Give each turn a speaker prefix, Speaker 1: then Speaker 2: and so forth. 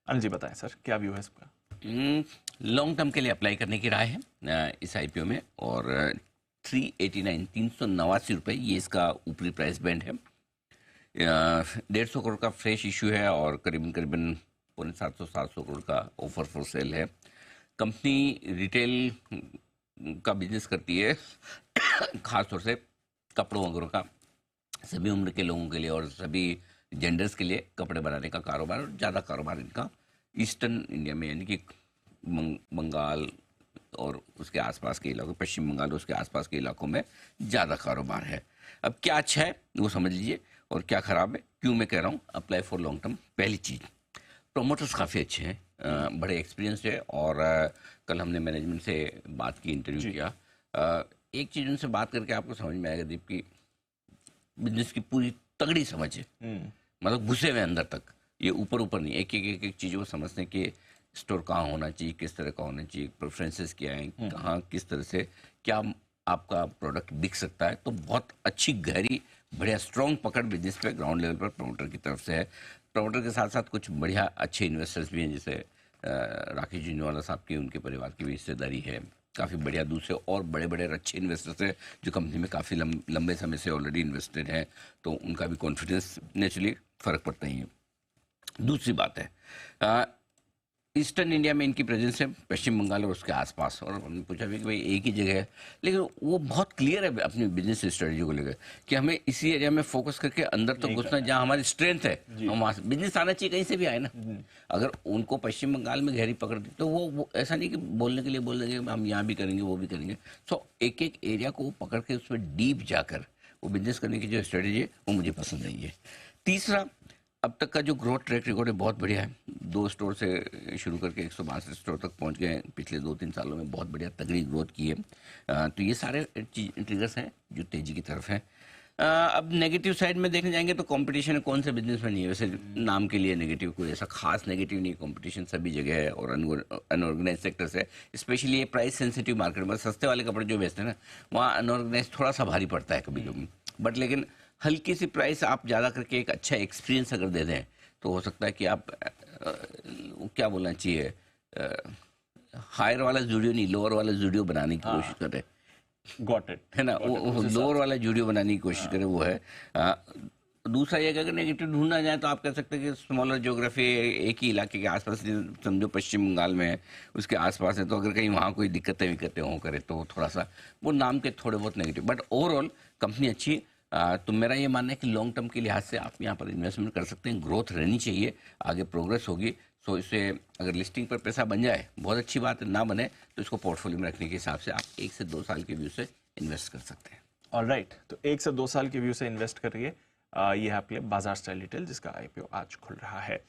Speaker 1: अनिल जी बताएं सर, क्या व्यू है इसका?
Speaker 2: लॉन्ग टर्म के लिए अप्लाई करने की राय है इस आईपीओ में। और 389 ₹389 ये इसका ऊपरी प्राइस बैंड है। 150 करोड़ का फ्रेश इशू है और करीबन करीबन पौने 700 करोड़ का ऑफर फॉर सेल है। कंपनी रिटेल का बिजनेस करती है, खासतौर से कपड़ों वगैरह का, सभी उम्र के लोगों के लिए और सभी जेंडर्स के लिए कपड़े बनाने का कारोबार। और ज़्यादा कारोबार इनका ईस्टर्न इंडिया में, यानी कि बंगाल और उसके आसपास के इलाकों, पश्चिम बंगाल और उसके आसपास के इलाकों में ज़्यादा कारोबार है। अब क्या अच्छा है वो समझ लीजिए और क्या ख़राब है, क्यों मैं कह रहा हूँ अप्लाई फॉर लॉन्ग टर्म। पहली चीज़, प्रोमोटर्स काफ़ी अच्छे हैं, बड़े एक्सपीरियंस है। और कल हमने मैनेजमेंट से बात की, इंटरव्यू
Speaker 1: जी।
Speaker 2: किया। एक चीज़ उनसे बात करके आपको समझ में आएगा दीप की बिजनेस की पूरी तगड़ी समझ है, मतलब घुसे हुए अंदर तक। ये ऊपर ऊपर नहीं, एक चीज़ों को समझते हैं कि स्टोर कहाँ होना चाहिए, किस तरह का होना चाहिए, प्रेफरेंसेस क्या हैं, कहाँ किस तरह से क्या आपका प्रोडक्ट बिक सकता है। तो बहुत अच्छी गहरी बढ़िया स्ट्रॉन्ग पकड़ बिजनेस पे ग्राउंड लेवल पर प्रमोटर की तरफ से है। प्रमोटर के साथ साथ कुछ बढ़िया अच्छे इन्वेस्टर्स भी हैं, जैसे राकेश झुंझुनवाला साहब की, उनके परिवार की भी हिस्सेदारी है। काफ़ी बढ़िया दूसरे और बड़े बड़े अच्छे इन्वेस्टर्स हैं जो कंपनी में काफ़ी लंबे समय से ऑलरेडी इन्वेस्टेड हैं, तो उनका भी कॉन्फिडेंस नेचुरली फ़र्क पड़ता ही है। दूसरी बात है, ईस्टर्न इंडिया में इनकी प्रेजेंस है, पश्चिम बंगाल और उसके आसपास। और हमने पूछा भी कि भाई एक ही जगह है, लेकिन वो बहुत क्लियर है अपनी बिजनेस स्ट्रेटजी को लेकर कि हमें इसी एरिया में फोकस करके अंदर तक घुसना, जहाँ हमारी स्ट्रेंथ है। हम वहाँ बिजनेस आना चाहिए, कहीं से भी आए ना। अगर उनको पश्चिम बंगाल में गहरी पकड़ दी तो वो ऐसा नहीं कि बोलने के लिए बोल देंगे हम यहाँ भी करेंगे वो भी करेंगे। सो एक एक एरिया को पकड़ के उसमें डीप जाकर वो बिजनेस करने की जो स्ट्रेटजी है वो मुझे पसंद नहीं है। तीसरा, अब तक का जो ग्रोथ ट्रैक रिकॉर्ड है बहुत बढ़िया है। 2 स्टोर से शुरू करके 162 स्टोर तक पहुंच गए हैं पिछले 2-3 सालों में, बहुत बढ़िया तगड़ी ग्रोथ की है। तो ये सारे ट्रिगर्स हैं जो तेजी की तरफ हैं। अब नेगेटिव साइड में देखने जाएंगे तो कंपटीशन है, कौन से बिजनेस में नहीं है वैसे। नाम के लिए नेगेटिव, कोई ऐसा खास नेगेटिव नहीं, कंपटीशन सभी जगह है और अनऑर्गेनाइज सेक्टर्स है। स्पेशली ये प्राइस सेंसिटिव मार्केट में सस्ते वाले कपड़े जो बेचते हैं ना, वहाँ अनऑर्गेनाइज थोड़ा सा भारी पड़ता है कभी कभी। बट लेकिन हल्की सी प्राइस आप ज़्यादा करके एक अच्छा एक्सपीरियंस अगर दे दें तो हो सकता है कि आप क्या बोलना चाहिए, हायर वाला जूडियो नहीं, लोअर वाला जूडियो बनाने की कोशिश करें,
Speaker 1: गॉट इट,
Speaker 2: है ना। वो लोअर वाला जूडियो बनाने की कोशिश करें, वो है। दूसरा ये कि अगर नेगेटिव ढूंढना जाए तो आप कह सकते हैं कि स्मॉलर ज्योग्राफी, एक ही इलाके के आसपास, समझो पश्चिम बंगाल में है, उसके आसपास है, तो अगर कहीं वहाँ कोई दिक्कतें विक्कतें हो करे तो थोड़ा सा वो नाम के थोड़े बहुत नेगेटिव। बट ओवरऑल कंपनी अच्छी है। तो मेरा ये मानना है कि लॉन्ग टर्म के लिहाज से आप यहाँ पर इन्वेस्टमेंट कर सकते हैं, ग्रोथ रहनी चाहिए, आगे प्रोग्रेस होगी। सो इससे अगर लिस्टिंग पर पैसा बन जाए बहुत अच्छी बात है, ना बने तो इसको पोर्टफोलियो में रखने के हिसाब से आप 1 से 2 साल के व्यू से इन्वेस्ट कर सकते हैं।
Speaker 1: ऑलराइट, तो 1 से 2 साल के व्यू से इन्वेस्ट करिए। ये है आपके लिए बाजार स्टाइल डिटेल, जिसका आईपीओ आज खुल रहा है।